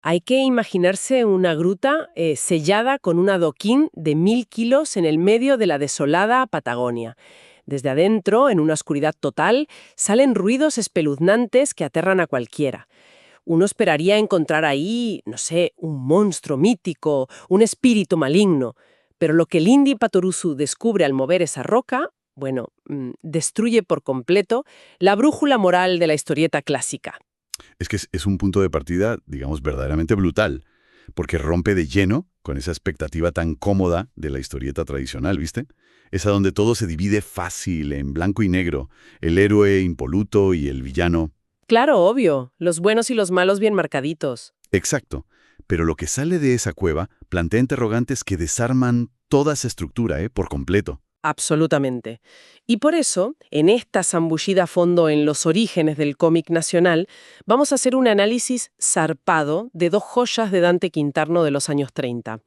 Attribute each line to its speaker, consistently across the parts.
Speaker 1: Hay que imaginarse una gruta sellada con un adoquín de 1000 kilos en el medio de la desolada Patagonia. Desde adentro, en una oscuridad total, salen ruidos espeluznantes que aterran a cualquiera. Uno esperaría encontrar ahí, no sé, un monstruo mítico, un espíritu maligno. Pero lo que Lindy Patoruzu descubre al mover esa roca, bueno, destruye por completo la brújula moral de la historieta clásica.
Speaker 2: Es que es un punto de partida, digamos, verdaderamente brutal, porque rompe de lleno con esa expectativa tan cómoda de la historieta tradicional, ¿viste? Esa donde todo se divide fácil, en blanco y negro, el héroe impoluto y el villano.
Speaker 1: Claro, obvio, los buenos y los malos bien marcaditos.
Speaker 2: Exacto. Pero lo que sale de esa cueva plantea interrogantes que desarman toda esa estructura, por completo.
Speaker 1: Absolutamente. Y por eso, en esta zambullida a fondo en los orígenes del cómic nacional, vamos a hacer un análisis zarpado de dos joyas de Dante Quintarno de los años 30,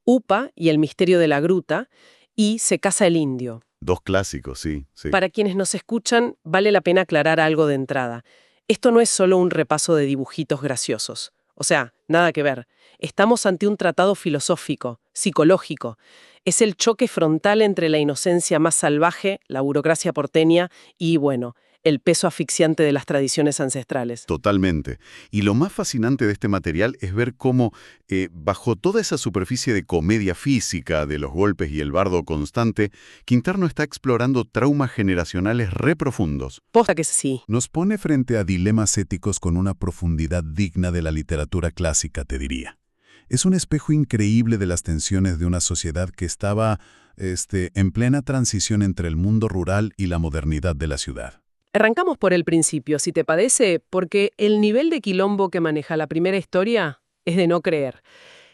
Speaker 1: Upa y el misterio de la gruta, y Se casa el indio.
Speaker 2: Dos clásicos, sí, sí.
Speaker 1: Para quienes nos escuchan, vale la pena aclarar algo de entrada. Esto no es solo un repaso de dibujitos graciosos. O sea, nada que ver. Estamos ante un tratado filosófico, psicológico. Es el choque frontal entre la inocencia más salvaje, la burocracia porteña y, bueno, el peso asfixiante de las tradiciones ancestrales.
Speaker 2: Totalmente. Y lo más fascinante de este material es ver cómo, bajo toda esa superficie de comedia física, de los golpes y el bardo constante, Quinterno está explorando traumas generacionales re profundos.
Speaker 1: Posta que sí.
Speaker 3: Nos pone frente a dilemas éticos con una profundidad digna de la literatura clásica, te diría. Es un espejo increíble de las tensiones de una sociedad que estaba, en plena transición entre el mundo rural y la modernidad de la ciudad.
Speaker 1: Arrancamos por el principio, si te parece, porque el nivel de quilombo que maneja la primera historia es de no creer.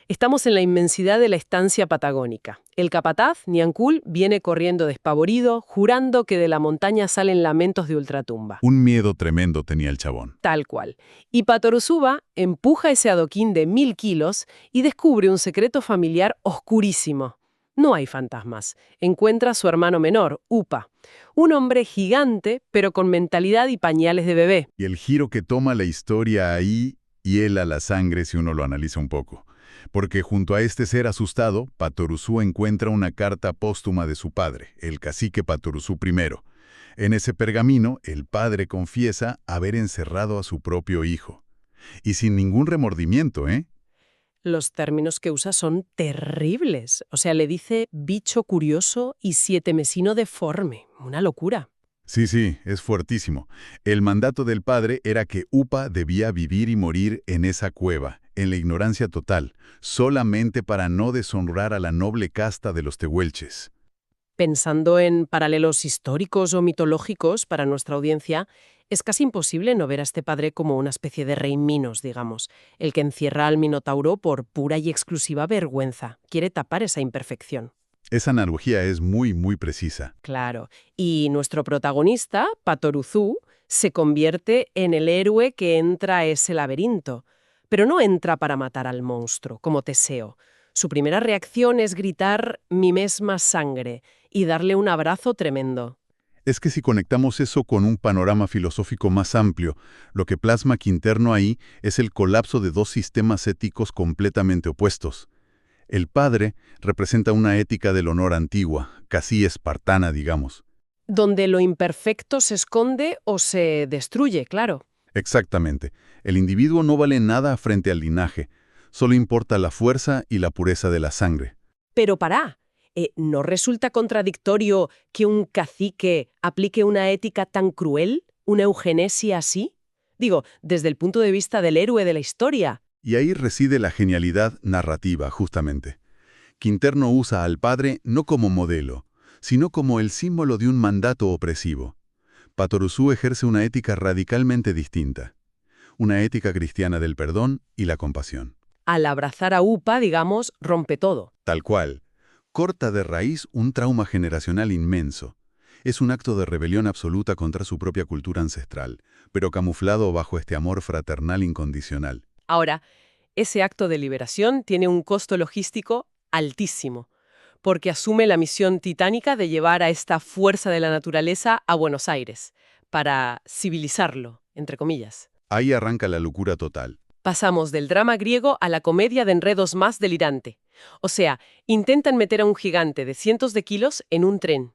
Speaker 1: Estamos en la inmensidad de la estancia patagónica. El capataz, Niancul, viene corriendo despavorido, jurando que de la montaña salen lamentos de ultratumba.
Speaker 3: Un miedo tremendo tenía el chabón.
Speaker 1: Tal cual. Y Patoruzuba empuja ese adoquín de 1000 kilos y descubre un secreto familiar oscurísimo. No hay fantasmas. Encuentra a su hermano menor, Upa. Un hombre gigante, pero con mentalidad y pañales de bebé.
Speaker 3: Y el giro que toma la historia ahí hiela la sangre si uno lo analiza un poco. Porque junto a este ser asustado, Patoruzú encuentra una carta póstuma de su padre, el cacique Patoruzú I. En ese pergamino, el padre confiesa haber encerrado a su propio hijo. Y sin ningún remordimiento, ¿eh?
Speaker 1: Los términos que usa son terribles. O sea, le dice bicho curioso y sietemesino deforme. Una locura.
Speaker 3: Sí, es fuertísimo. El mandato del padre era que Upa debía vivir y morir en esa cueva, en la ignorancia total, solamente para no deshonrar a la noble casta de los tehuelches.
Speaker 1: Pensando en paralelos históricos o mitológicos para nuestra audiencia, es casi imposible no ver a este padre como una especie de rey Minos, digamos, el que encierra al Minotauro por pura y exclusiva vergüenza. Quiere tapar esa imperfección.
Speaker 3: Esa analogía es muy precisa.
Speaker 1: Claro. Y nuestro protagonista, Patoruzú, se convierte en el héroe que entra a ese laberinto. Pero no entra para matar al monstruo, como Teseo. Su primera reacción es gritar «mi misma sangre» y darle un abrazo tremendo.
Speaker 3: Es que si conectamos eso con un panorama filosófico más amplio, lo que plasma Quinterno ahí es el colapso de dos sistemas éticos completamente opuestos. El padre representa una ética del honor antigua, casi espartana, digamos.
Speaker 1: Donde lo imperfecto se esconde o se destruye, claro.
Speaker 3: Exactamente. El individuo no vale nada frente al linaje. Solo importa la fuerza y la pureza de la sangre.
Speaker 1: Pero ¿no resulta contradictorio que un cacique aplique una ética tan cruel, una eugenesia así? Digo, desde el punto de vista del héroe de la historia.
Speaker 3: Y ahí reside la genialidad narrativa, justamente. Quinterno usa al padre no como modelo, sino como el símbolo de un mandato opresivo. Patoruzú ejerce una ética radicalmente distinta. Una ética cristiana del perdón y la compasión.
Speaker 1: Al abrazar a Upa, digamos, rompe todo.
Speaker 3: Tal cual. Corta de raíz un trauma generacional inmenso. Es un acto de rebelión absoluta contra su propia cultura ancestral, pero camuflado bajo este amor fraternal incondicional.
Speaker 1: Ahora, ese acto de liberación tiene un costo logístico altísimo, porque asume la misión titánica de llevar a esta fuerza de la naturaleza a Buenos Aires, para civilizarlo, entre comillas.
Speaker 3: Ahí arranca la locura total.
Speaker 1: Pasamos del drama griego a la comedia de enredos más delirante. O sea, intentan meter a un gigante de cientos de kilos en un tren.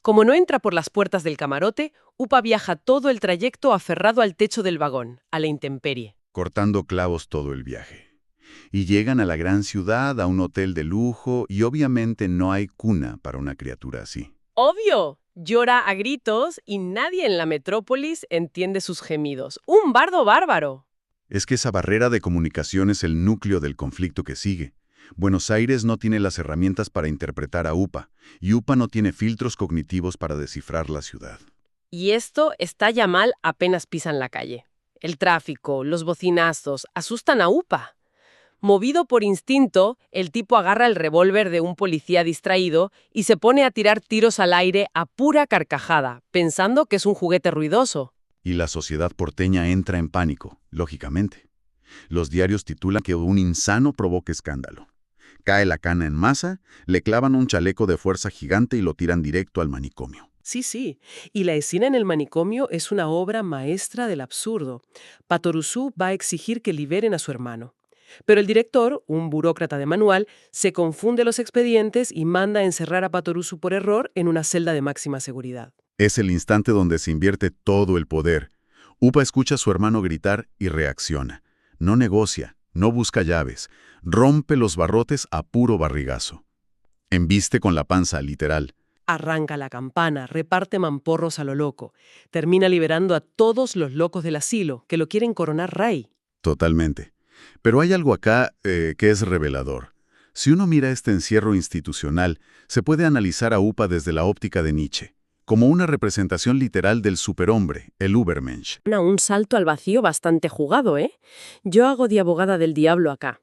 Speaker 1: Como no entra por las puertas del camarote, Upa viaja todo el trayecto aferrado al techo del vagón, a la intemperie.
Speaker 3: Cortando clavos todo el viaje. Y llegan a la gran ciudad, a un hotel de lujo, y obviamente no hay cuna para una criatura así.
Speaker 1: ¡Obvio! Llora a gritos y nadie en la metrópolis entiende sus gemidos. ¡Un bardo bárbaro!
Speaker 3: Es que esa barrera de comunicación es el núcleo del conflicto que sigue. Buenos Aires no tiene las herramientas para interpretar a UPA, y UPA no tiene filtros cognitivos para descifrar la ciudad.
Speaker 1: Y esto está ya mal apenas pisan la calle. El tráfico, los bocinazos, asustan a Upa. Movido por instinto, el tipo agarra el revólver de un policía distraído y se pone a tirar tiros al aire a pura carcajada, pensando que es un juguete ruidoso.
Speaker 3: Y la sociedad porteña entra en pánico, lógicamente. Los diarios titulan que un insano provoca escándalo. Cae la cana en masa, le clavan un chaleco de fuerza gigante y lo tiran directo al manicomio.
Speaker 1: Sí. Y la escena en el manicomio es una obra maestra del absurdo. Patoruzú va a exigir que liberen a su hermano. Pero el director, un burócrata de manual, se confunde los expedientes y manda a encerrar a Patoruzú por error en una celda de máxima seguridad.
Speaker 3: Es el instante donde se invierte todo el poder. Upa escucha a su hermano gritar y reacciona. No negocia, no busca llaves, rompe los barrotes a puro barrigazo. Embiste con la panza, literal.
Speaker 1: Arranca la campana, reparte mamporros a lo loco. Termina liberando a todos los locos del asilo, que lo quieren coronar rey.
Speaker 3: Totalmente. Pero hay algo acá que es revelador. Si uno mira este encierro institucional, se puede analizar a UPA desde la óptica de Nietzsche, como una representación literal del superhombre, el Übermensch.
Speaker 1: Un salto al vacío bastante jugado, ¿eh? Yo hago de abogada del diablo acá.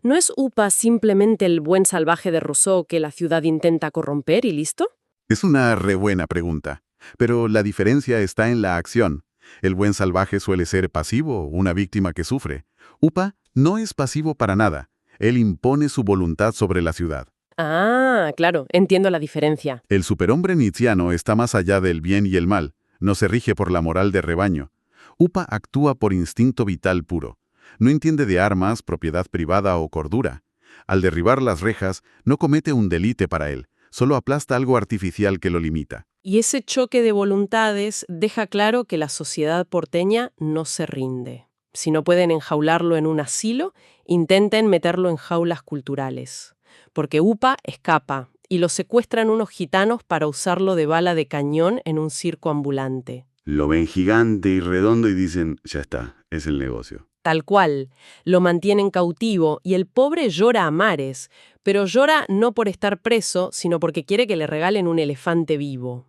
Speaker 1: ¿No es Upa simplemente el buen salvaje de Rousseau que la ciudad intenta corromper y listo?
Speaker 3: Es una re buena pregunta, pero la diferencia está en la acción. El buen salvaje suele ser pasivo, una víctima que sufre. UPA no es pasivo para nada. Él impone su voluntad sobre la ciudad.
Speaker 1: Ah, claro, entiendo la diferencia.
Speaker 3: El superhombre nietzschiano está más allá del bien y el mal, no se rige por la moral de rebaño. UPA actúa por instinto vital puro. No entiende de armas, propiedad privada o cordura. Al derribar las rejas, no comete un delito para él, solo aplasta algo artificial que lo limita.
Speaker 1: Y ese choque de voluntades deja claro que la sociedad porteña no se rinde. Si no pueden enjaularlo en un asilo, intenten meterlo en jaulas culturales. Porque UPA escapa y lo secuestran unos gitanos para usarlo de bala de cañón en un circo ambulante.
Speaker 2: Lo ven gigante y redondo y dicen, ya está, es el negocio.
Speaker 1: Tal cual, lo mantienen cautivo y el pobre llora a mares, pero llora no por estar preso, sino porque quiere que le regalen un elefante vivo.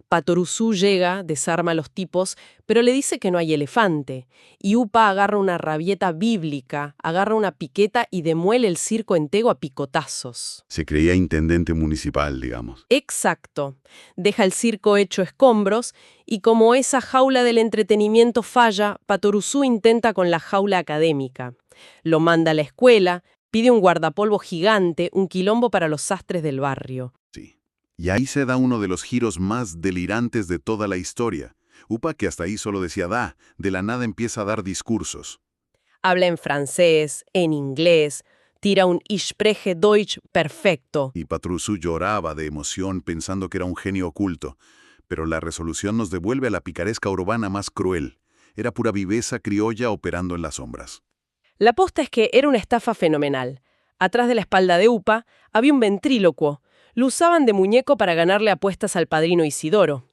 Speaker 1: Patoruzú llega, desarma a los tipos, pero le dice que no hay elefante. Y Upa agarra una rabieta bíblica, agarra una piqueta y demuele el circo entero a picotazos.
Speaker 2: Se creía intendente municipal, digamos.
Speaker 1: Exacto. Deja el circo hecho escombros y como esa jaula del entretenimiento falla, Patoruzú intenta con la jaula académica. Lo manda a la escuela, pide un guardapolvo gigante, un quilombo para los sastres del barrio.
Speaker 3: Sí. Y ahí se da uno de los giros más delirantes de toda la historia. UPA, que hasta ahí solo decía da, de la nada empieza a dar discursos.
Speaker 1: Habla en francés, en inglés, tira un Ich spreche Deutsch perfecto.
Speaker 3: Y Patoruzú lloraba de emoción pensando que era un genio oculto. Pero la resolución nos devuelve a la picaresca urbana más cruel. Era pura viveza criolla operando en las sombras.
Speaker 1: La posta es que era una estafa fenomenal. Atrás de la espalda de Upa había un ventrílocuo. Lo usaban de muñeco para ganarle apuestas al padrino Isidoro.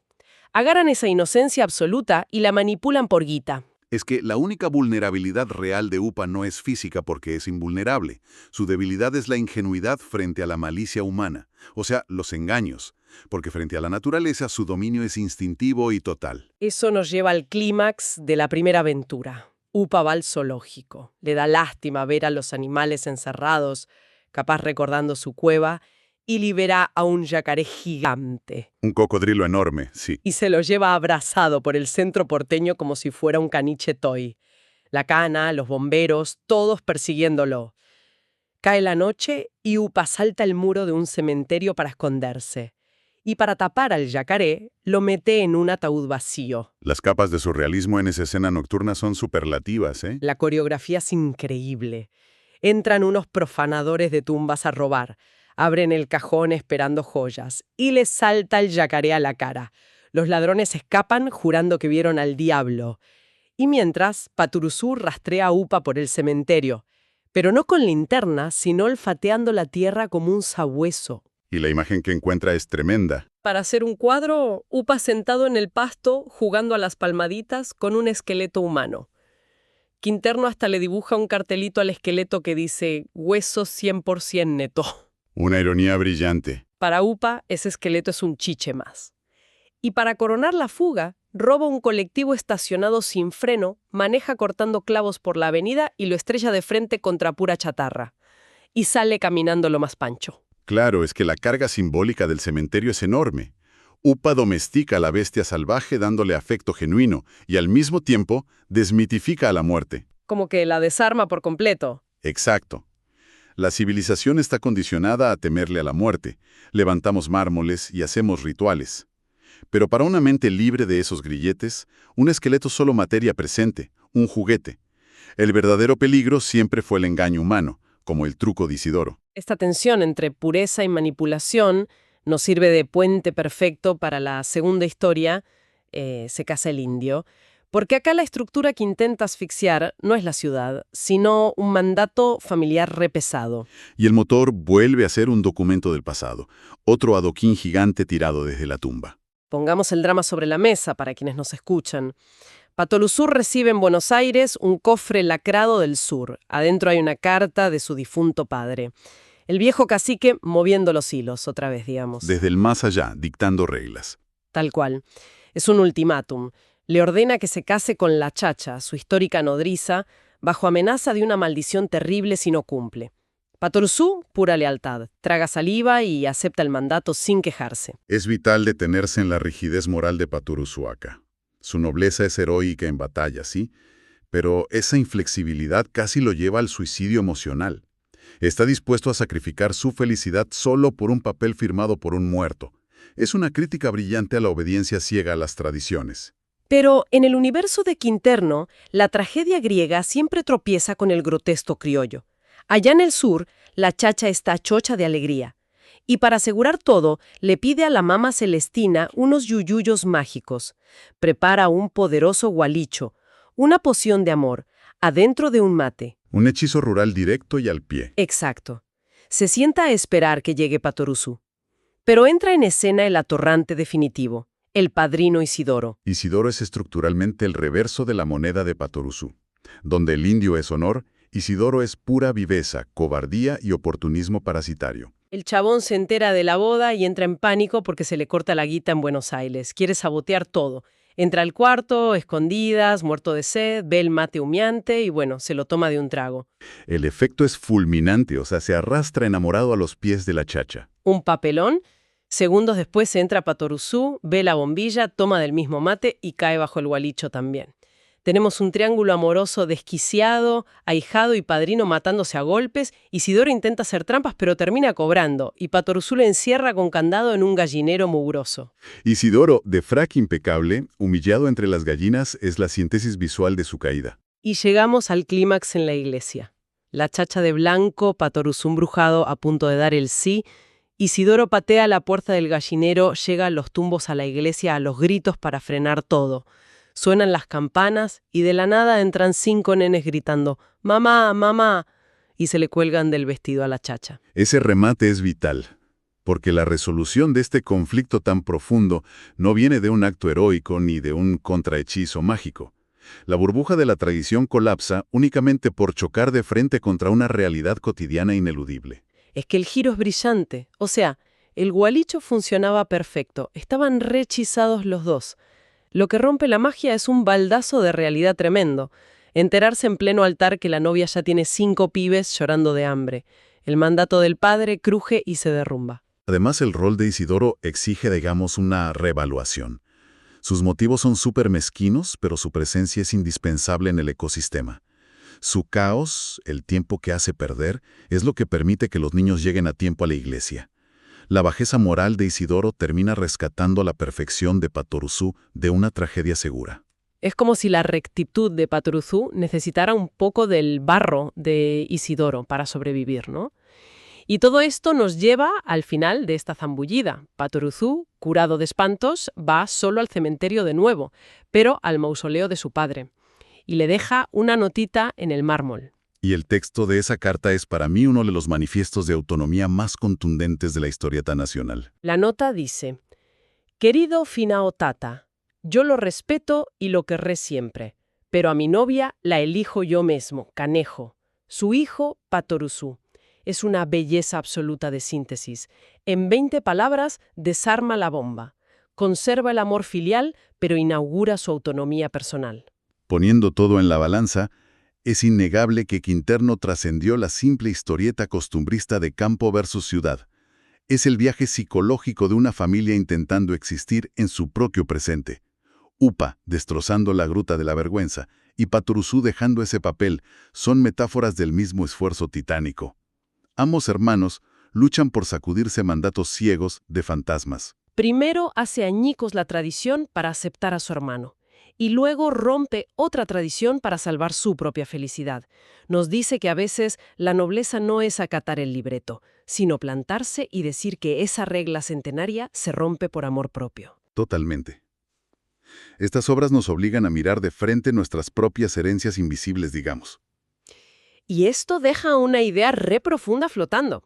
Speaker 1: Agarran esa inocencia absoluta y la manipulan por guita.
Speaker 3: Es que la única vulnerabilidad real de UPA no es física porque es invulnerable. Su debilidad es la ingenuidad frente a la malicia humana, o sea, los engaños, porque frente a la naturaleza su dominio es instintivo y total.
Speaker 1: Eso nos lleva al clímax de la primera aventura. Upa va al zoológico. Le da lástima ver a los animales encerrados, capaz recordando su cueva, y libera a un yacaré gigante.
Speaker 3: Un cocodrilo enorme, sí.
Speaker 1: Y se lo lleva abrazado por el centro porteño como si fuera un caniche toy. La cana, los bomberos, todos persiguiéndolo. Cae la noche y Upa salta el muro de un cementerio para esconderse. y para tapar al yacaré, lo mete en un ataúd vacío.
Speaker 2: Las capas de surrealismo en esa escena nocturna son superlativas, ¿eh?
Speaker 1: La coreografía es increíble. Entran unos profanadores de tumbas a robar, abren el cajón esperando joyas y les salta el yacaré a la cara. Los ladrones escapan jurando que vieron al diablo. Y mientras, Patoruzú rastrea a Upa por el cementerio, pero no con linterna, sino olfateando la tierra como un sabueso.
Speaker 2: Y la imagen que encuentra es tremenda.
Speaker 1: Para hacer un cuadro, Upa sentado en el pasto, jugando a las palmaditas con un esqueleto humano. Quinterno hasta le dibuja un cartelito al esqueleto que dice «Hueso 100% neto».
Speaker 2: Una ironía brillante.
Speaker 1: Para Upa, ese esqueleto es un chiche más. Y para coronar la fuga, roba un colectivo estacionado sin freno, maneja cortando clavos por la avenida y lo estrella de frente contra pura chatarra. Y sale caminando lo más pancho.
Speaker 2: Claro, es que la carga simbólica del cementerio es enorme. Upa domestica a la bestia salvaje dándole afecto genuino y al mismo tiempo desmitifica a la muerte.
Speaker 1: Como que la desarma por completo.
Speaker 2: Exacto. La civilización está condicionada a temerle a la muerte. Levantamos mármoles y hacemos rituales. Pero para una mente libre de esos grilletes, un esqueleto es solo materia presente, un juguete. El verdadero peligro siempre fue el engaño humano, como el truco de Isidoro.
Speaker 1: Esta tensión entre pureza y manipulación nos sirve de puente perfecto para la segunda historia, Se casa el indio, porque acá la estructura que intenta asfixiar no es la ciudad, sino un mandato familiar repesado.
Speaker 2: Y el motor vuelve a ser un documento del pasado, otro adoquín gigante tirado desde la tumba.
Speaker 1: Pongamos el drama sobre la mesa para quienes nos escuchan. Patoruzú recibe en Buenos Aires un cofre lacrado del sur. Adentro hay una carta de su difunto padre. El viejo cacique moviendo los hilos, otra vez, digamos.
Speaker 2: Desde el más allá, dictando reglas.
Speaker 1: Tal cual. Es un ultimátum. Le ordena que se case con la Chacha, su histórica nodriza, bajo amenaza de una maldición terrible si no cumple. Patoruzú, pura lealtad, traga saliva y acepta el mandato sin quejarse.
Speaker 2: Es vital detenerse en la rigidez moral de Patoruzú acá. Su nobleza es heroica en batalla, sí, pero esa inflexibilidad casi lo lleva al suicidio emocional. Está dispuesto a sacrificar su felicidad solo por un papel firmado por un muerto. Es una crítica brillante a la obediencia ciega a las tradiciones.
Speaker 1: Pero en el universo de Quinterno, la tragedia griega siempre tropieza con el grotesco criollo. Allá en el sur, la Chacha está chocha de alegría. Y para asegurar todo, le pide a la mama Celestina unos yuyuyos mágicos. Prepara un poderoso gualicho, una poción de amor, adentro de un mate.
Speaker 2: Un hechizo rural directo y al pie.
Speaker 1: Exacto. Se sienta a esperar que llegue Patoruzú. Pero entra en escena el atorrante definitivo, el padrino Isidoro.
Speaker 2: Isidoro es estructuralmente el reverso de la moneda de Patoruzú. Donde el indio es honor, Isidoro es pura viveza, cobardía y oportunismo parasitario.
Speaker 1: El chabón se entera de la boda y entra en pánico porque se le corta la guita en Buenos Aires. Quiere sabotear todo. Entra al cuarto, escondidas, muerto de sed, ve el mate humeante y bueno, se lo toma de un trago.
Speaker 2: El efecto es fulminante, o sea, se arrastra enamorado a los pies de la Chacha.
Speaker 1: Un papelón. Segundos después entra Patoruzú, ve la bombilla, toma del mismo mate y cae bajo el gualicho también. Tenemos un triángulo amoroso desquiciado, ahijado y padrino matándose a golpes. Isidoro intenta hacer trampas pero termina cobrando y Patoruzú le encierra con candado en un gallinero mugroso.
Speaker 2: Isidoro, de frac impecable, humillado entre las gallinas, es la síntesis visual de su caída.
Speaker 1: Y llegamos al clímax en la iglesia. La Chacha de blanco, Patoruzú embrujado a punto de dar el sí. Isidoro patea la puerta del gallinero, llega a los tumbos a la iglesia a los gritos para frenar todo. Suenan las campanas y de la nada entran 5 nenes gritando «¡Mamá, mamá!» y se le cuelgan del vestido a la Chacha.
Speaker 2: Ese remate es vital, porque la resolución de este conflicto tan profundo no viene de un acto heroico ni de un contrahechizo mágico. La burbuja de la tradición colapsa únicamente por chocar de frente contra una realidad cotidiana ineludible.
Speaker 1: Es que el giro es brillante, o sea, el gualicho funcionaba perfecto, estaban rehechizados los dos. Lo que rompe la magia es un baldazo de realidad tremendo. Enterarse en pleno altar que la novia ya tiene 5 pibes llorando de hambre. El mandato del padre cruje y se derrumba.
Speaker 2: Además, el rol de Isidoro exige, digamos, una reevaluación. Sus motivos son súper mezquinos, pero su presencia es indispensable en el ecosistema. Su caos, el tiempo que hace perder, es lo que permite que los niños lleguen a tiempo a la iglesia.
Speaker 3: La bajeza moral de Isidoro termina rescatando la perfección de Patoruzú de una tragedia segura.
Speaker 1: Es como si la rectitud de Patoruzú necesitara un poco del barro de Isidoro para sobrevivir, ¿no? Y todo esto nos lleva al final de esta zambullida. Patoruzú, curado de espantos, va solo al cementerio de nuevo, pero al mausoleo de su padre, y le deja una notita en el mármol.
Speaker 3: Y el texto de esa carta es para mí uno de los manifiestos de autonomía más contundentes de la historieta nacional.
Speaker 1: La nota dice: «Querido Finao Tata, yo lo respeto y lo querré siempre, pero a mi novia la elijo yo mismo, Canejo. Su hijo, Patoruzú. Es una belleza absoluta de síntesis. En 20 palabras, desarma la bomba. Conserva el amor filial, pero inaugura su autonomía personal».
Speaker 3: Poniendo todo en la balanza, es innegable que Quinterno trascendió la simple historieta costumbrista de campo versus ciudad. Es el viaje psicológico de una familia intentando existir en su propio presente. Upa, destrozando la gruta de la vergüenza, y Patoruzú dejando ese papel, son metáforas del mismo esfuerzo titánico. Ambos hermanos luchan por sacudirse mandatos ciegos de fantasmas.
Speaker 1: Primero hace añicos la tradición para aceptar a su hermano, y luego rompe otra tradición para salvar su propia felicidad. Nos dice que a veces la nobleza no es acatar el libreto, sino plantarse y decir que esa regla centenaria se rompe por amor propio.
Speaker 3: Totalmente. Estas obras nos obligan a mirar de frente nuestras propias herencias invisibles, digamos.
Speaker 1: Y esto deja una idea re profunda flotando.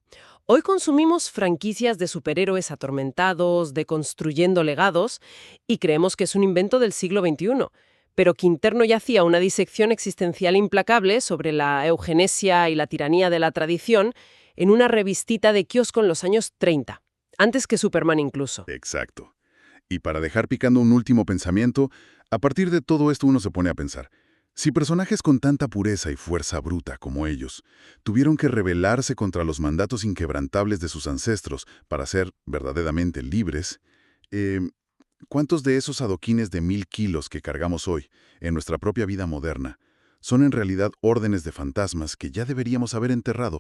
Speaker 1: Hoy consumimos franquicias de superhéroes atormentados, deconstruyendo legados, y creemos que es un invento del siglo XXI. Pero Quinterno ya hacía una disección existencial implacable sobre la eugenesia y la tiranía de la tradición en una revistita de kiosco en los años 30, antes que Superman incluso.
Speaker 3: Exacto. Y para dejar picando un último pensamiento, a partir de todo esto uno se pone a pensar, si personajes con tanta pureza y fuerza bruta como ellos tuvieron que rebelarse contra los mandatos inquebrantables de sus ancestros para ser verdaderamente libres, ¿cuántos de esos adoquines de 1000 kilos que cargamos hoy en nuestra propia vida moderna son en realidad órdenes de fantasmas que ya deberíamos haber enterrado?